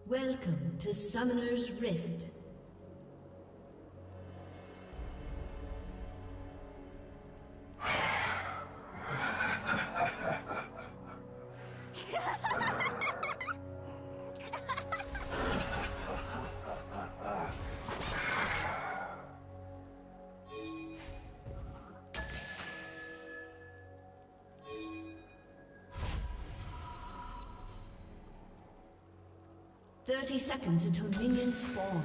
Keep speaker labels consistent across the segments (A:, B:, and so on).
A: Welcome to Summoner's Rift. "30 seconds until minions spawn."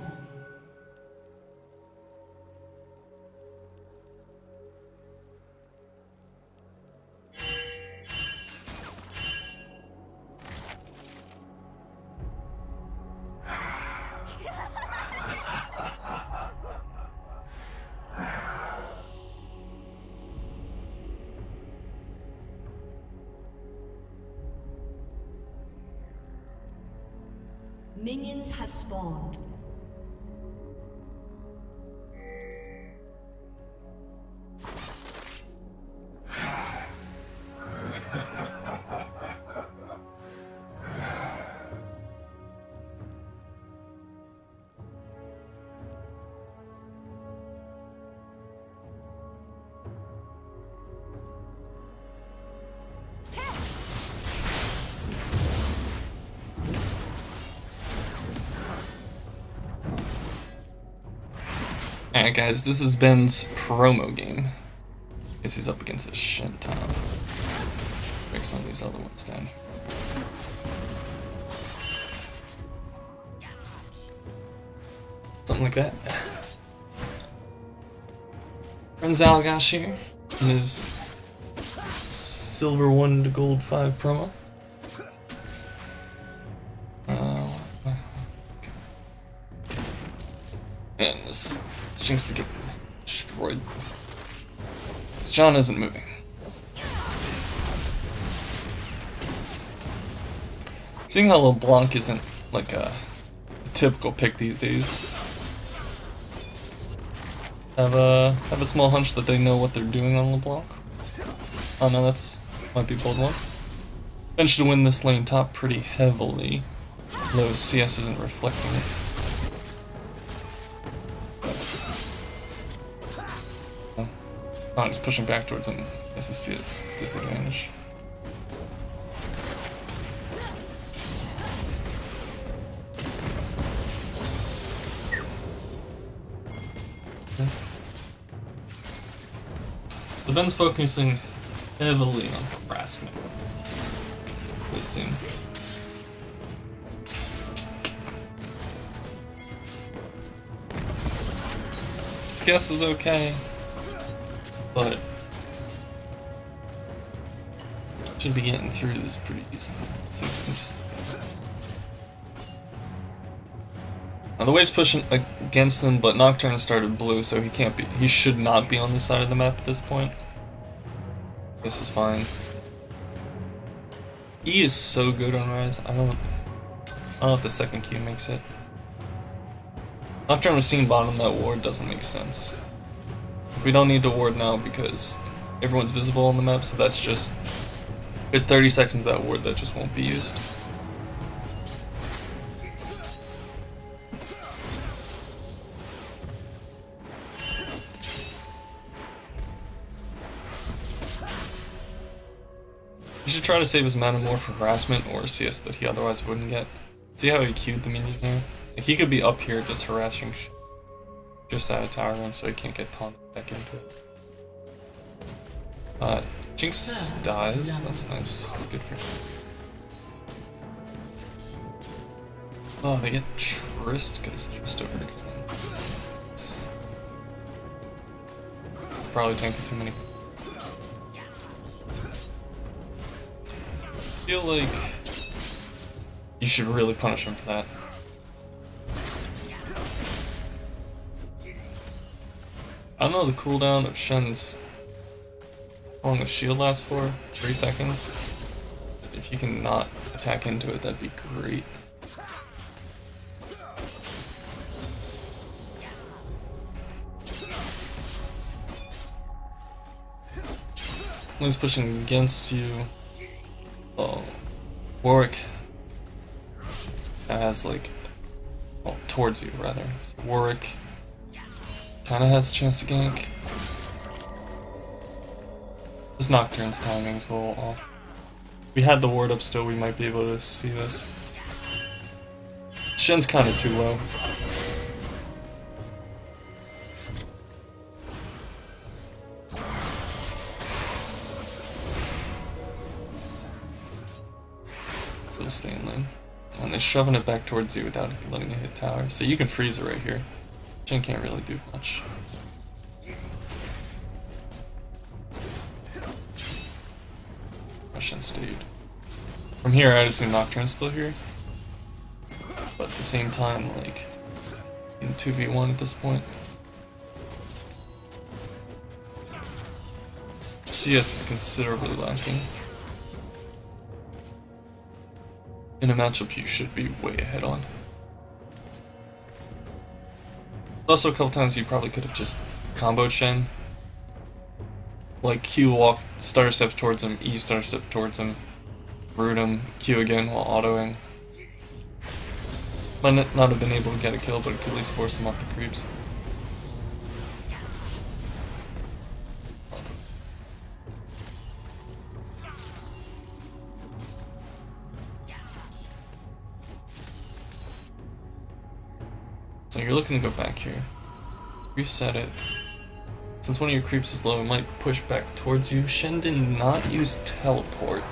A: Minions have spawned.
B: Alright guys, this is Ben's promo game. Guess he's up against a Shenton. Break some of these other ones down here. Something like that. Friend Zalgash here in his silver 1 to gold 5 promo. And this Jinx is getting destroyed. This John isn't moving. Seeing how LeBlanc isn't like a typical pick these days, have a small hunch that they know what they're doing on LeBlanc. Oh no, that's might be a bold one. Ben should win this lane top pretty heavily, though CS isn't reflecting it. Oh, it's pushing back towards him. SSC is disadvantage. Okay. So Ben's focusing heavily on harassment. We'll see. Guess is okay. But should be getting through this pretty easily. Let's see if we can just now the wave's pushing against him, but Nocturne started blue, so he should not be on this side of the map at this point. This is fine. E is so good on Rise. I don't know if the second Q makes it. Nocturne was seen bottom that ward doesn't make sense. We don't need to ward now because everyone's visible on the map, so that's just at 30 seconds that ward that just won't be used. He should try to save his mana more for harassment or CS that he otherwise wouldn't get. See how he queued the minion there? Like, he could be up here just harassing just out of tower room so he can't get taunted back into it. Jinx dies. That's nice. That's good for him. Oh, they get Trist because Trist over extends. Probably tanking too many. I feel like you should really punish him for that. I don't know the cooldown of Shen's. How long the shield lasts for? 3 seconds. If you can not attack into it, that'd be great. He's pushing against you. Oh, Warwick has like, well, towards you rather. So Warwick kind of has a chance to gank. This Nocturne's timing is a little off. If we had the ward up still, we might be able to see this. Shen's kind of too low. It'll stay in lane. And they're shoving it back towards you without letting it hit tower. So you can freeze it right here. Shen can't really do much. Russian stayed. From here, I'd assume Nocturne's still here. But at the same time, like, in 2v1 at this point. CS is considerably lacking. In a matchup you should be way ahead on. Also, a couple times you probably could have just comboed Shen. Like Q walk stutter steps towards him, E stutter step towards him, root him, Q again while autoing. Might not have been able to get a kill, but it could at least force him off the creeps. So you're looking to go back here. Reset it. Since one of your creeps is low, it might push back towards you. Shen did not use teleport.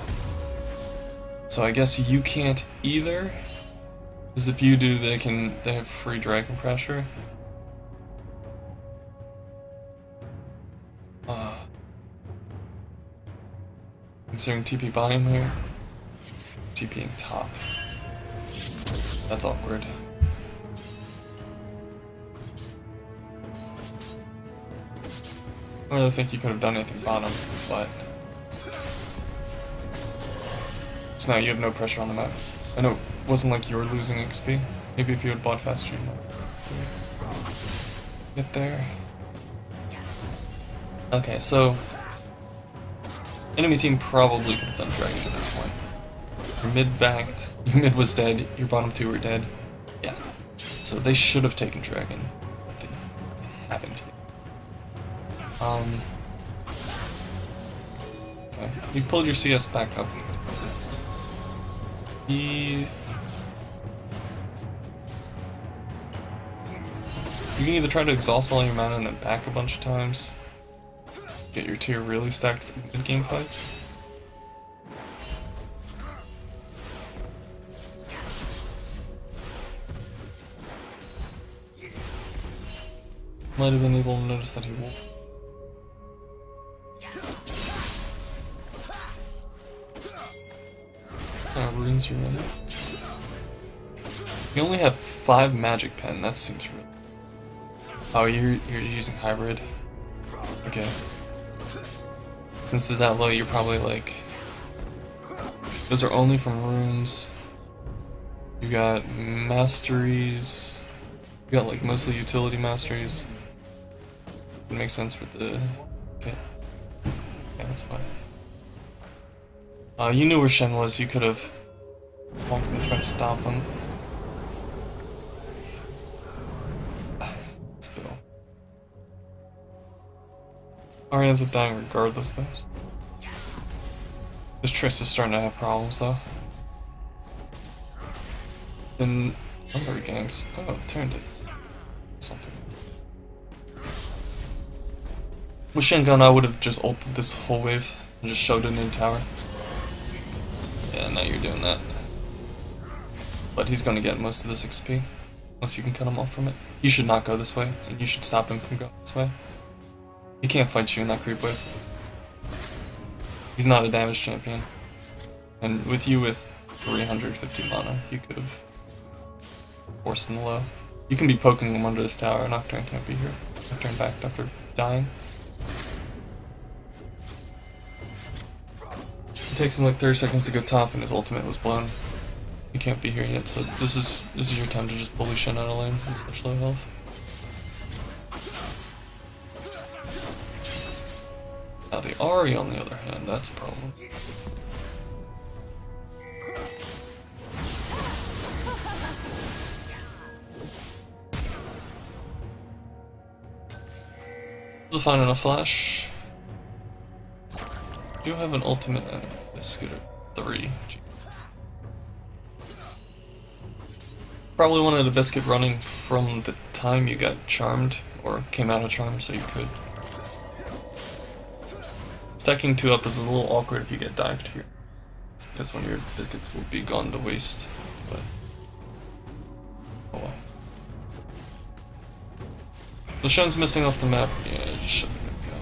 B: So I guess you can't either. Because if you do, they have free dragon pressure. Considering TP bottom here. TPing top. That's awkward. I don't really think you could have done anything bottom, but so now you have no pressure on the map. I know it wasn't like you were losing XP. Maybe if you had bought faster, you might get there. Okay, so enemy team probably could have done dragon at this point. Your mid backed, your mid was dead, your bottom two were dead. Yeah, so they should have taken dragon, but they haven't. Okay. You pulled your CS back up. You can either try to exhaust all your mana and then back a bunch of times. Get your tier really stacked for the mid-game fights. Might have been able to notice that he won't. Runes remember. You only have 5 magic pen, that seems real. Oh, you're using hybrid. Okay. Since it's that low, you're probably like, those are only from runes. You got masteries. You got like mostly utility masteries. It makes sense with the pit. Yeah, that's fine. You knew where Shen was, you could have walked and tried to stop him. Spill. Ahri ends up dying regardless though. This Triss is starting to have problems though. Then other ganks. Oh, it turned it. Something. With Shen gone, I would have just ulted this whole wave and just shoved it in tower. Yeah, now you're doing that. But he's gonna get most of this XP. Once you can cut him off from it. He should not go this way, and you should stop him from going this way. He can't fight you in that creep wave. He's not a damage champion. And with you with 350 mana, you could have forced him low. You can be poking him under this tower, Nocturne can't be here. I turned back after dying. It takes him like 30 seconds to go top and his ultimate was blown. You can't be here yet, so this is your time to just bully Shen out of lane with such low health. Now the Ahri on the other hand, that's a problem. This is fine enough flash. Do have an ultimate and this scooter 3. Probably wanted a biscuit running from the time you got charmed, or came out of charm, so you could. Stacking 2 up is a little awkward if you get dived here. It's because one of your biscuits will be gone to waste, but oh well. The Shen's missing off the map, yeah, you should be good to go.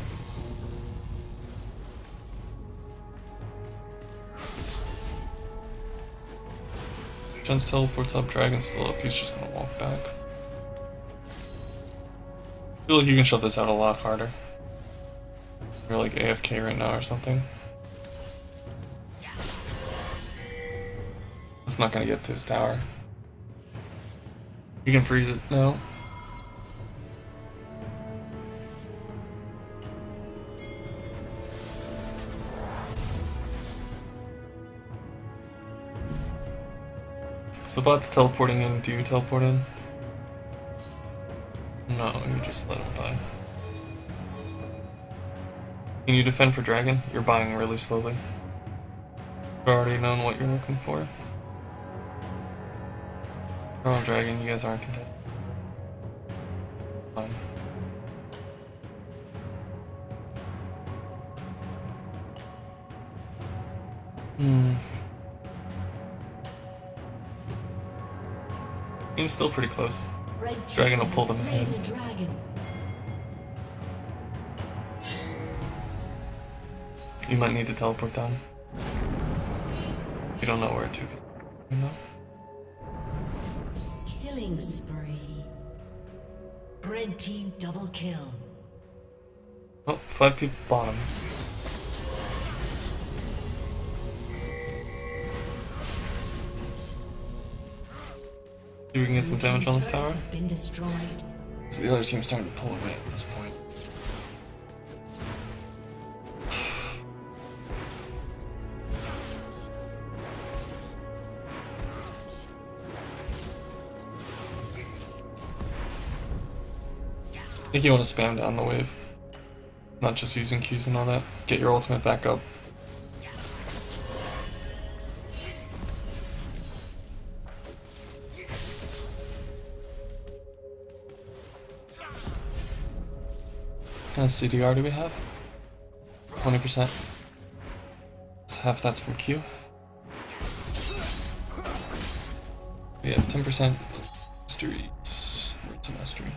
B: Shen's teleports up, Dragon's still up, he's just gonna walk back. I feel like you can shove this out a lot harder. You're like AFK right now or something. It's not gonna get to his tower. You can freeze it now. So bot's teleporting in, do you teleport in? No, you just let him die. Can you defend for Dragon? You're buying really slowly. You've already known what you're looking for. We're on Dragon, you guys aren't contested. Fine. Game's still pretty close. Dragon will pull them ahead. You might need to teleport down. You don't know where to. No.
A: Killing spree. Red team double kill.
B: Oh, 5 people bottom. See if we can get some damage on this tower. So the other team's starting to pull away at this point. I think you want to spam down the wave. Not just using Qs and all that. Get your ultimate back up. What kind of CDR do we have? 20%. So half that's from Q. We have 10% masteries. Words of mastery.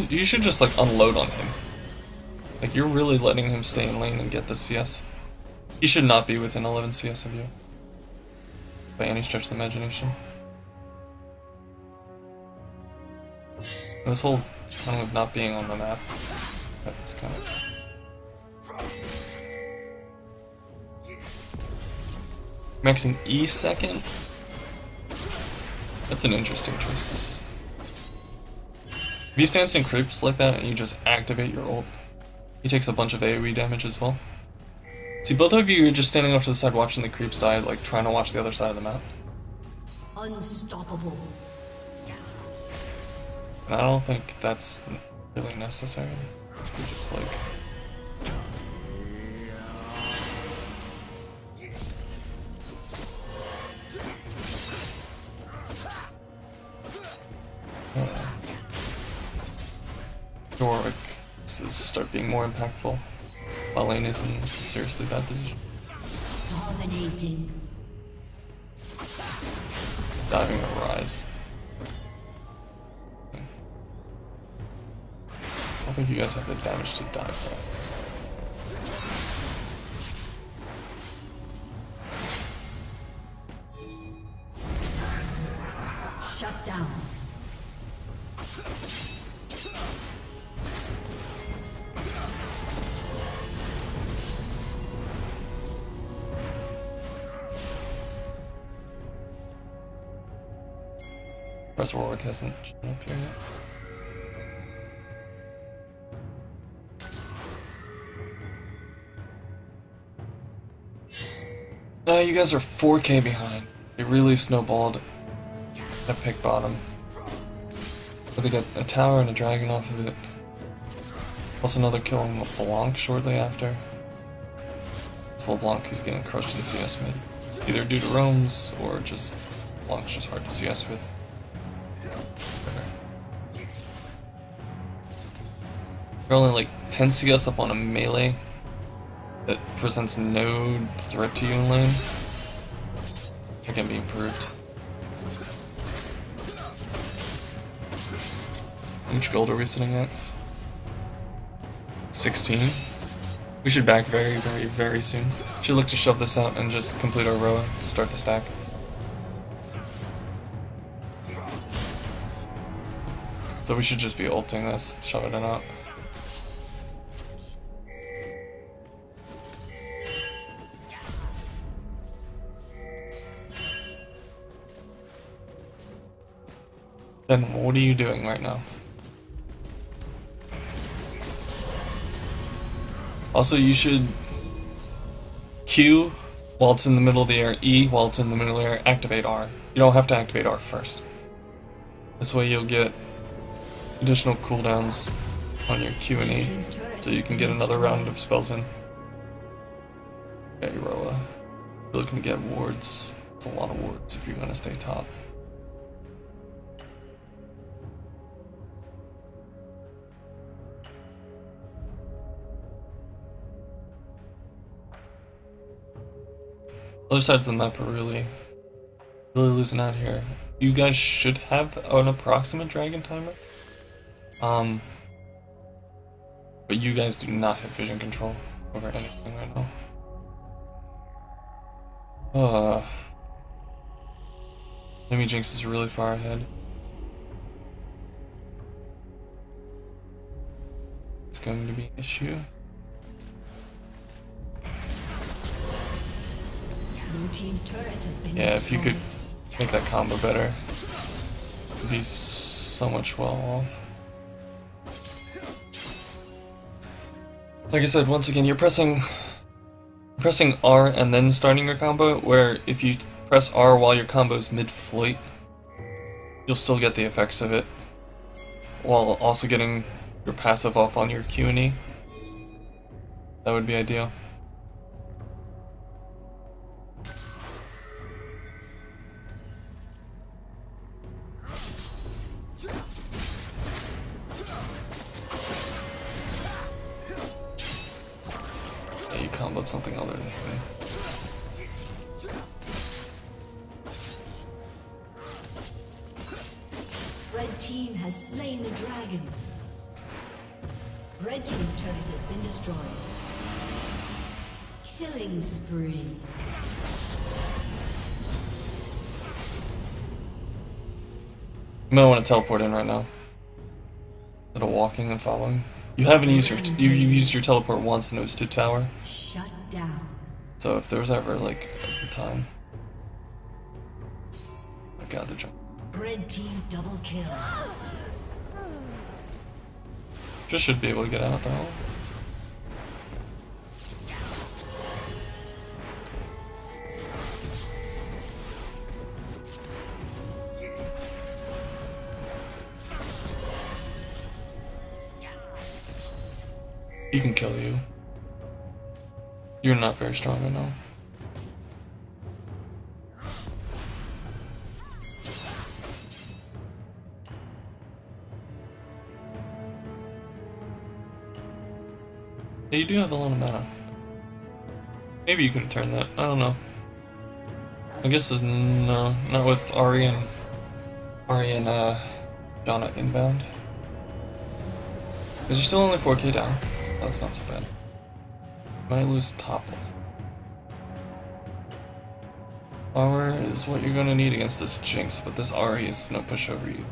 B: You should just like unload on him. Like you're really letting him stay in lane and get the CS. He should not be within 11 CS of you. By any stretch of the imagination. This whole thing of not being on the map, that's kind of... Maxing E second? That's an interesting choice. If you stance in creeps like that and you just activate your ult, he takes a bunch of AoE damage as well. See, both of you are just standing off to the side watching the creeps die, like trying to watch the other side of the map.
A: Unstoppable.
B: And I don't think that's really necessary. It's just like... Heroic to start being more impactful while lane is in a seriously bad position.
A: Dominating.
B: Diving a rise. I don't think you guys have the damage to dive though.
A: down.
B: Press Warwick hasn't shown up here yet. No, you guys are 4K behind. They really snowballed at pick bottom. But they got a tower and a dragon off of it. Plus another kill on LeBlanc shortly after. It's LeBlanc who's getting crushed in CS mid. Either due to roams or just LeBlanc's just hard to CS with. You're only like 10 CS up on a melee that presents no threat to you in lane. That can be improved. How much gold are we sitting at? 16. We should back very, very, very soon. Should look to shove this out and just complete our row to start the stack. So we should just be ulting this, shove it in out. Then what are you doing right now? Also, you should Q while it's in the middle of the air, E while it's in the middle of the air, activate R. You don't have to activate R first. This way you'll get additional cooldowns on your Q and E, so you can get another round of spells in. Okay, Roa. You're looking to get wards. It's a lot of wards if you're gonna stay top. Other sides of the map are really losing out here. You guys should have an approximate dragon timer. But you guys do not have vision control over anything right now. Enemy Jinx is really far ahead. It's going to be an issue.
A: Blue team's turret has been
B: Yeah, if you could
A: destroyed.
B: make that combo better, you'd be so much well off. Like I said, once again, you're pressing R and then starting your combo, where if you press R while your combo is mid-flight, you'll still get the effects of it, while also getting your passive off on your Q and E. That would be ideal. Comboed something other than me.
A: Red team has slain the dragon. Red team's turret has been destroyed. Killing spree.
B: You might want to teleport in right now. Instead of walking and following. You haven't used your you used your teleport once and it was to tower.
A: Shut down.
B: So if there was ever like a time. I got the jump.
A: Red team double kill.
B: Just should be able to get out though. He can kill you. You're not very strong, I know. Yeah, you do have a lot of mana. Maybe you could turn that. I don't know. I guess there's no, not with Ari and Donna inbound. Because you're still only 4K down. That's not so bad. Might lose top off. Power is what you're gonna need against this Jinx, but this Ahri is gonna push over you.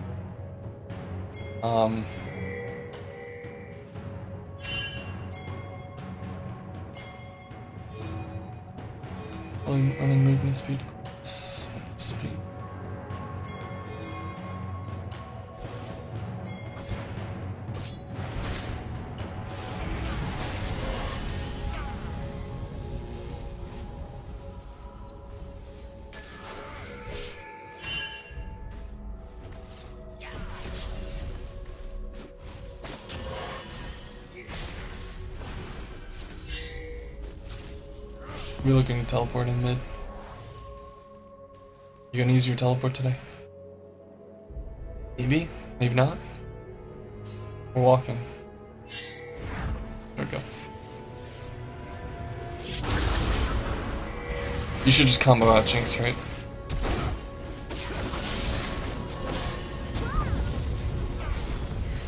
B: Running movement speed. Speed. We're looking to teleport in mid. You gonna use your teleport today? Maybe? Maybe not? We're walking. There we go. You should just combo out Jinx, right?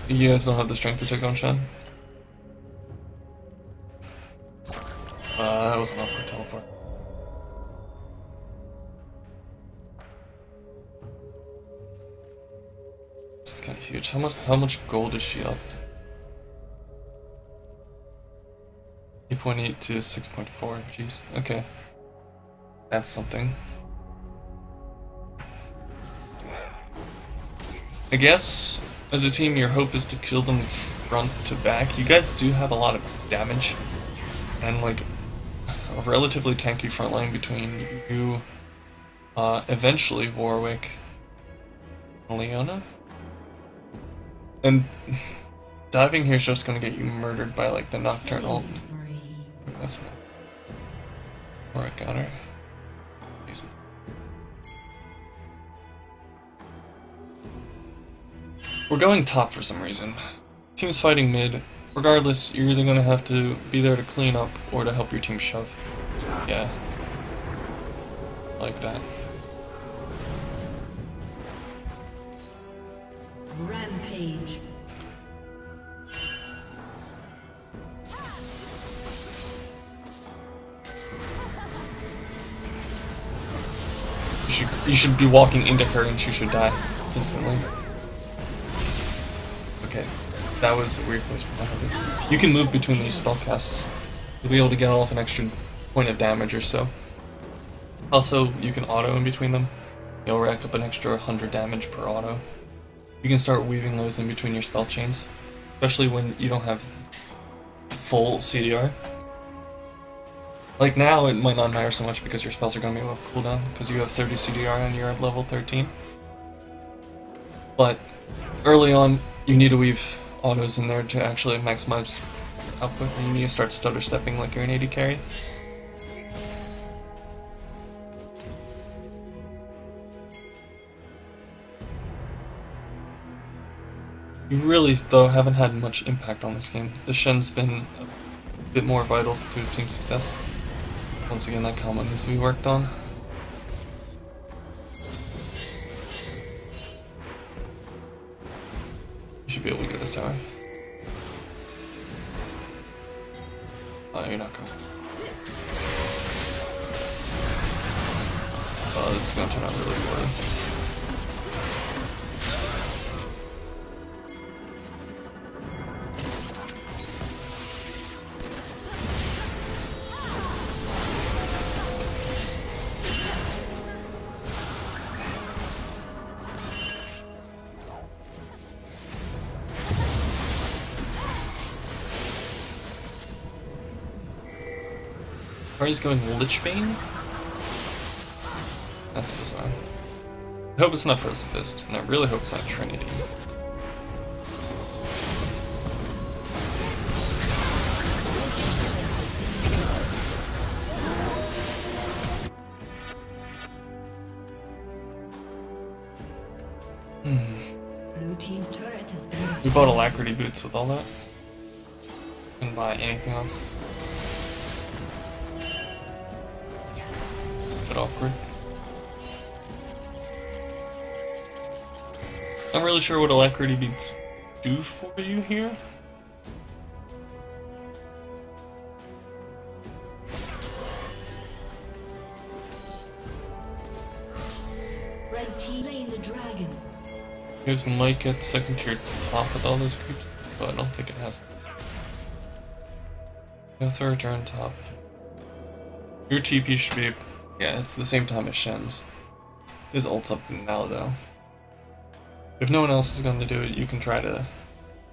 B: You guys don't have the strength to take on Shen? That was an awkward teleport. This is kind of huge. How much gold is she up? 8.8 to 6.4. Jeez. Okay. That's something. I guess as a team, your hope is to kill them front to back. You guys do have a lot of damage and like a relatively tanky front line between you, eventually Warwick, and Leona. And diving here is just gonna get you murdered by like the Nocturnal. That's not. Warwick got her. We're going top for some reason. Team's fighting mid. Regardless, you're either gonna have to be there to clean up or to help your team shove. Yeah. Like that.
A: Rampage.
B: You should be walking into her and she should die instantly. Okay. That was a weird place for that. You can move between these spellcasts. You'll be able to get off an extra point of damage or so. Also, you can auto in between them. You'll rack up an extra 100 damage per auto. You can start weaving those in between your spell chains, especially when you don't have full CDR. Like now, it might not matter so much because your spells are going to be off cooldown because you have 30 CDR and you're at level 13. But early on, you need to weave autos in there to actually maximize output, and you need to start stutter stepping like you're an AD carry. You really, though, haven't had much impact on this game. The Shen's been a bit more vital to his team's success. Once again, that combo needs to be worked on. You should be able to get this tower. Oh, you're not going. Oh, this is gonna turn out really poorly. He's going Lichbane? That's bizarre. I hope it's not Frozen Fist, and I really hope it's not Trinity.
A: Blue team's turret has been
B: We bought Alacrity boots with all that. Couldn't buy anything else. Bit awkward. I'm really sure what Alacrity beats do for you here.
A: Red team slain the dragon.
B: Here's might get second tier top with all those creeps, but I don't think it has. Go third turn top. Your TP should be, yeah, it's the same time as Shen's. His ult's up now though. If no one else is going to do it, you can try to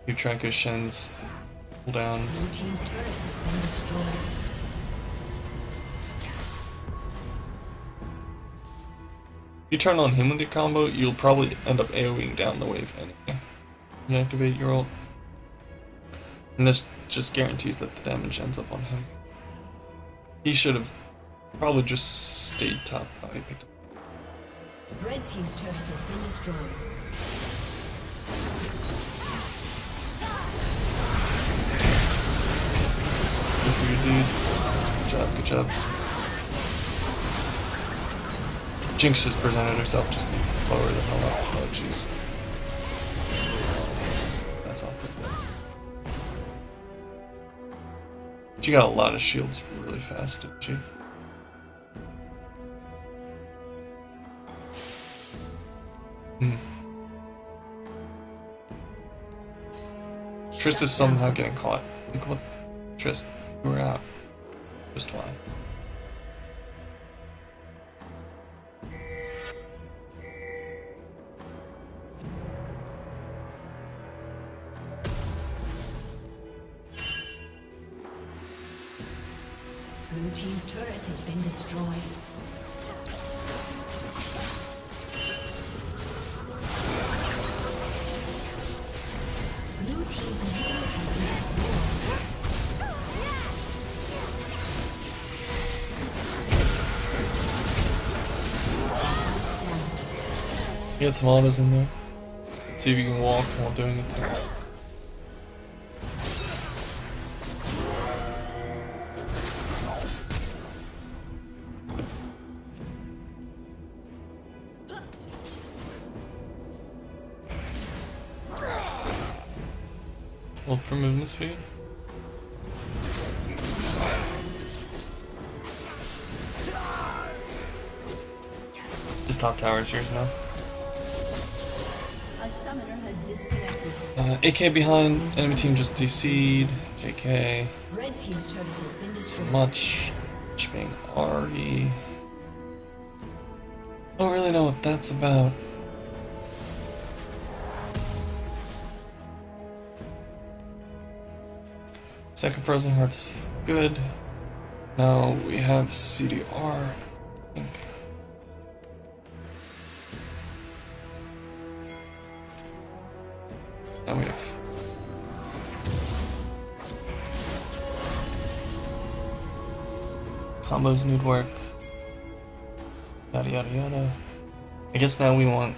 B: keep track of Shen's cooldowns.
A: Blue team's turret has been destroyed.
B: If you turn on him with your combo, you'll probably end up AoEing down the wave anyway. You activate your ult. And this just guarantees that the damage ends up on him. He should have probably just stayed top. Oh, he picked up.
A: Red team's turret has been destroyed.
B: Good for you, dude. Good job, good job. Jinx has presented herself, just lower the hell up. Oh, jeez. That's awkward. She got a lot of shields really fast, didn't she? Trist is somehow getting caught. Like, what? Trist, you were out. Just why?
A: Blue team's turret has been destroyed. Blue team's inhibitor has been destroyed.
B: Get some autos in there. See if you can walk while doing it too. Hold for movement speed. This top tower is yours now.
A: A summoner has disconnected.
B: AK behind, enemy team just DC'd. JK.
A: Red team's turret has been
B: So
A: destroyed.
B: much being RE. Don't really know what that's about. Second Frozen Heart's good. Now we have CDR, I think. Now we have combos need work. Yada yada yada. I guess now we want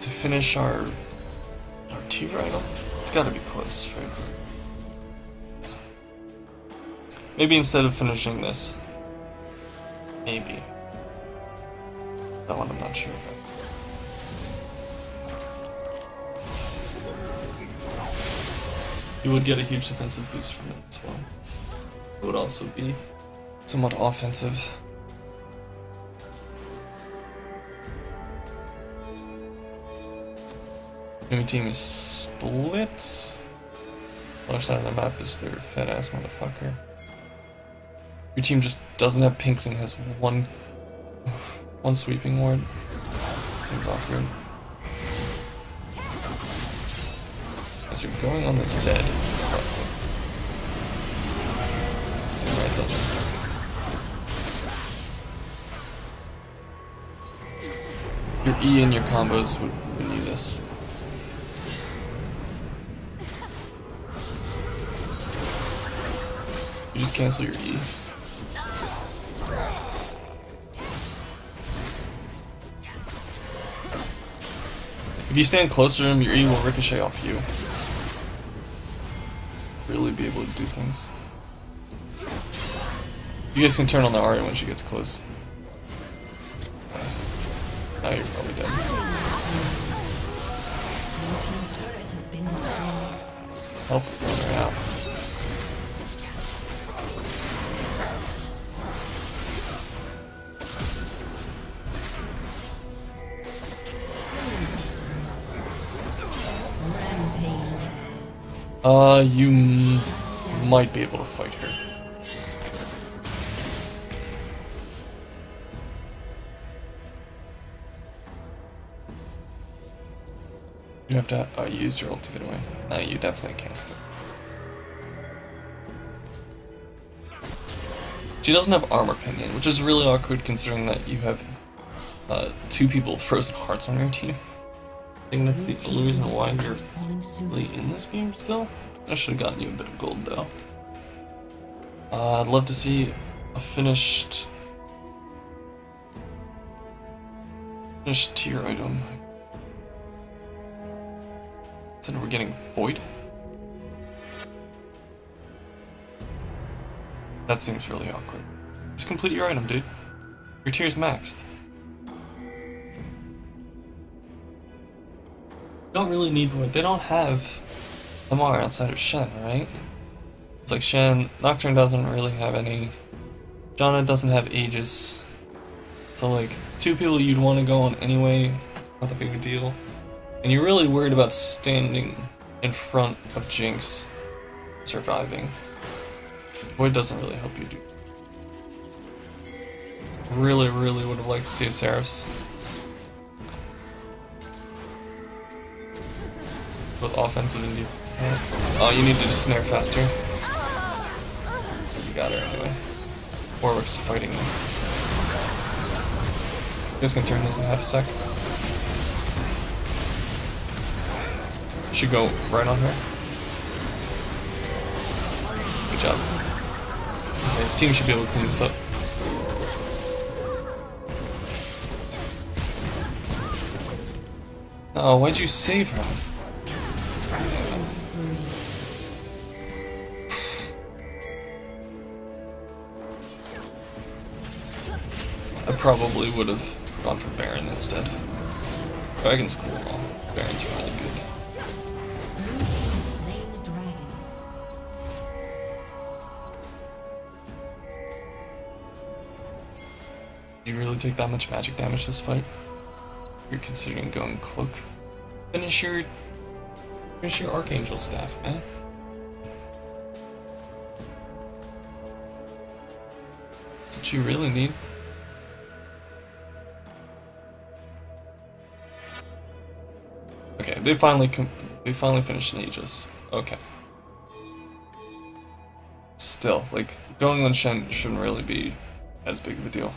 B: to finish our T-Rifle. It's gotta be close, right? Maybe instead of finishing this. Maybe. That one I'm not sure about. You would get a huge defensive boost from it as well. It would also be somewhat offensive. Enemy team is split. Other side of the map is their fat ass motherfucker. Your team just doesn't have pinks and has one sweeping ward. Seems awkward. As you're going on the Zed. Let's see why it doesn't. Your E and your combos would need this. You just cancel your E. If you stand closer to him, your E will ricochet off you. Really be able to do things. You guys can turn on the Arya when she gets close. Now you're probably dead.
A: Blue team's turret has been destroyed.
B: Help, run her out. You might be able to fight her. You have to use your ult to get away. No, you definitely can't. She doesn't have armor pinion, which is really awkward considering that you have 2 people with frozen hearts on your team. I think that's the only reason why you're really in this game still. I should have gotten you a bit of gold though. I'd love to see a finished tier item. Instead we're getting Void. That seems really awkward. Just complete your item, dude. Your tier's maxed. You don't really need Void. They don't have MR outside of Shen, right? It's like Shen, Nocturne doesn't really have any. Janna doesn't have Aegis. So like, 2 people you'd want to go on anyway, not that big a deal. And you're really worried about standing in front of Jinx surviving. Void doesn't really help you, dude. Really would have liked to see a Seraphs. Both offensive and defensive. Oh, you needed to snare faster. You got her anyway. Warwick's fighting this. You guys can turn this in half a sec. Should go right on her. Good job. Okay, team should be able to clean this up. Oh, why'd you save her? I probably would have gone for Baron instead. Dragon's cool, though. Baron's really good. Did you really take that much magic damage this fight? You're considering going Cloak. Finish your Archangel staff, man. That's what you really need. Okay, they finally finished an Aegis. Okay. Still, like, going on Shen shouldn't really be as big of a deal.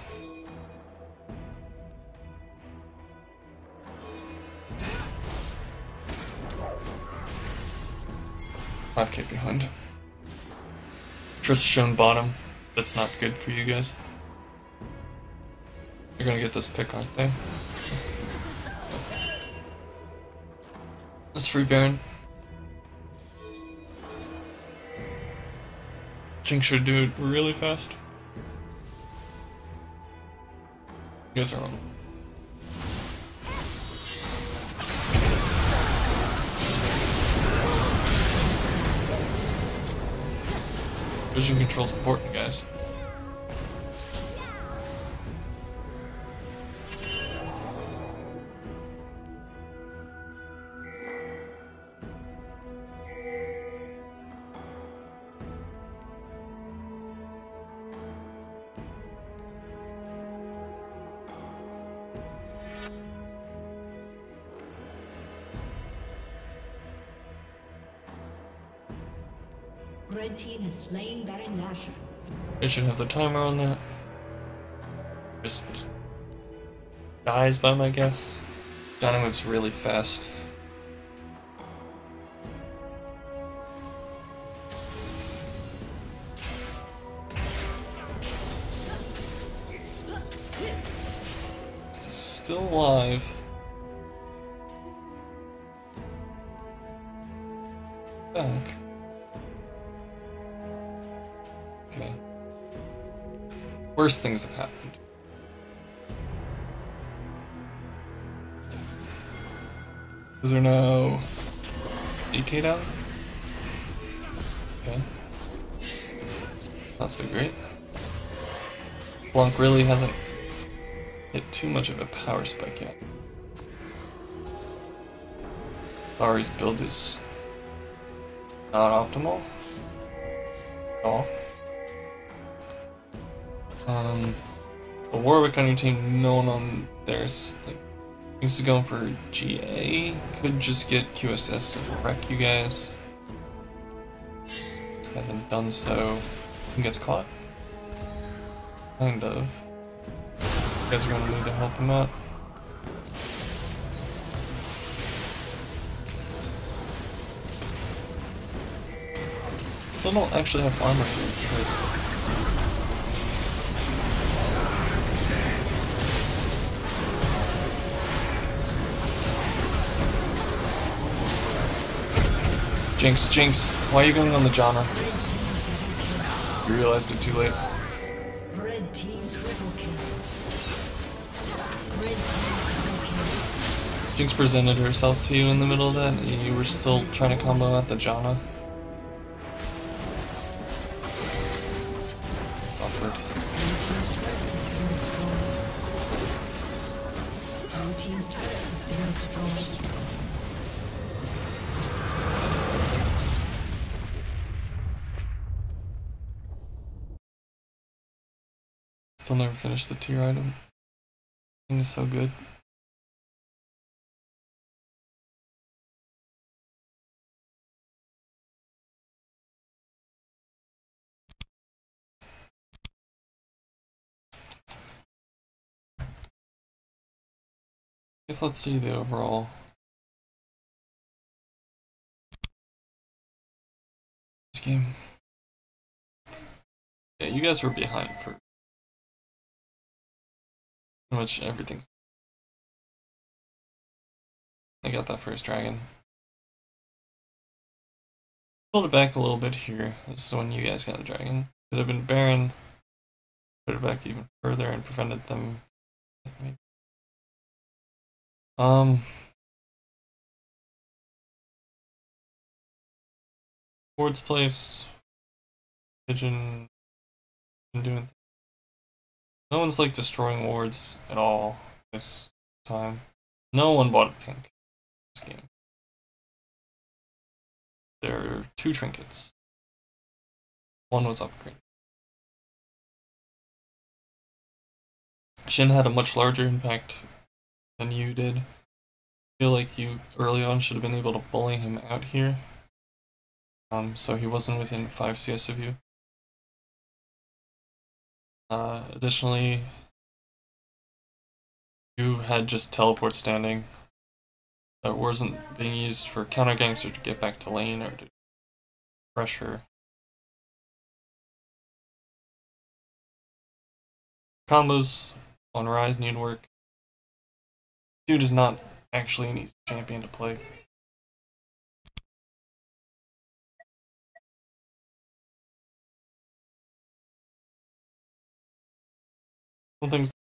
B: $5K behind. Triss shown bottom. That's not good for you guys. You're gonna get this pick, aren't they? Let's free Baron. Jinx should do it really fast. You guys are wrong. Vision control's important, guys.
A: Red team has slain Baron Nashor.
B: They should have the timer on that. Just dies by my guess. Johnny moves really fast. It's still alive. Back. Okay. Worse things have happened. Is there no EK down? Okay. Not so great. Blanc really hasn't hit too much of a power spike yet. Ari's build is Not optimal. At all. A Warwick on your team, no one on theirs. Like, thinks to going for GA. Could just get QSS and wreck you guys. Hasn't done so. He gets caught. Kind of. You guys are gonna need to help him out. Still don't actually have armor for Trace. Jinx, why are you going on the Janna? You realized it too late.
A: Red team triple kill. Red team triple kill.
B: Jinx presented herself to you in the middle of that, and you were still trying to combo out the Janna. It's awkward.
A: Blue team's turret has been destroyed.
B: Still never finished the tier item. Thing is so good. Guess let's see the overall. This game. Yeah, you guys were behind for pretty much everything. I got that first dragon. Pulled it back a little bit here. This is when you guys got a dragon. Could have been Baron. Put it back even further and prevented them. Wards placed. Pigeon been doing. No one's like destroying wards at all this time. No one bought a pink this game. There are 2 trinkets. One was upgraded. Shin had a much larger impact than you did. I feel like you early on should have been able to bully him out here. So he wasn't within 5 CS of you. Additionally, you had just teleport standing that wasn't being used for counter ganks or to get back to lane or to pressure. Combos on Ryze need work. Dude is not actually an easy champion to play. Some things